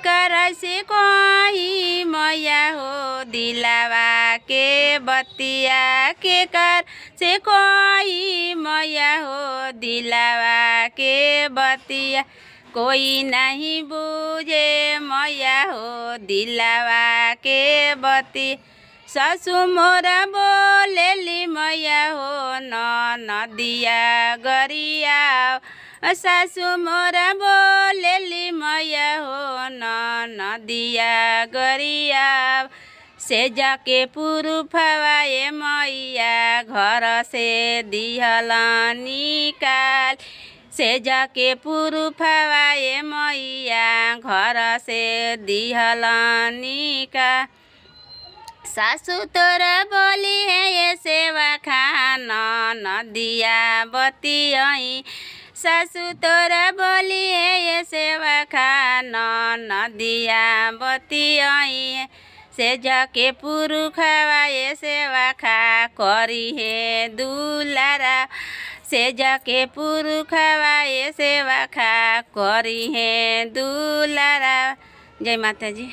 करैसे कही मैया हो दिलावा के बतिया के कर से कही मैया हो दिलावा के बतिया कोई नहीं बूझे मैया हो दिलावा के बती सासु मोरा बोलेली मैया हो नदिया गरिया सासु मोरा बोलेली मैया हो नदिया गरिया से जाके पुरुफवाए मैया घर से दिहल निकाल से जाके पुरुफवाए मैया घर से दिहल निकाल सासु तोरा बोली है ये सेवा खाना नदिया बतियाई सासु तोरा बोली है ये सेवा खाना नदिया बतियाई से जाके पुरुखवा ये सेवा खा करी है दुलारा से जाके पुरुखवा ये सेवा खा करी है दुलारा। जय माता जी।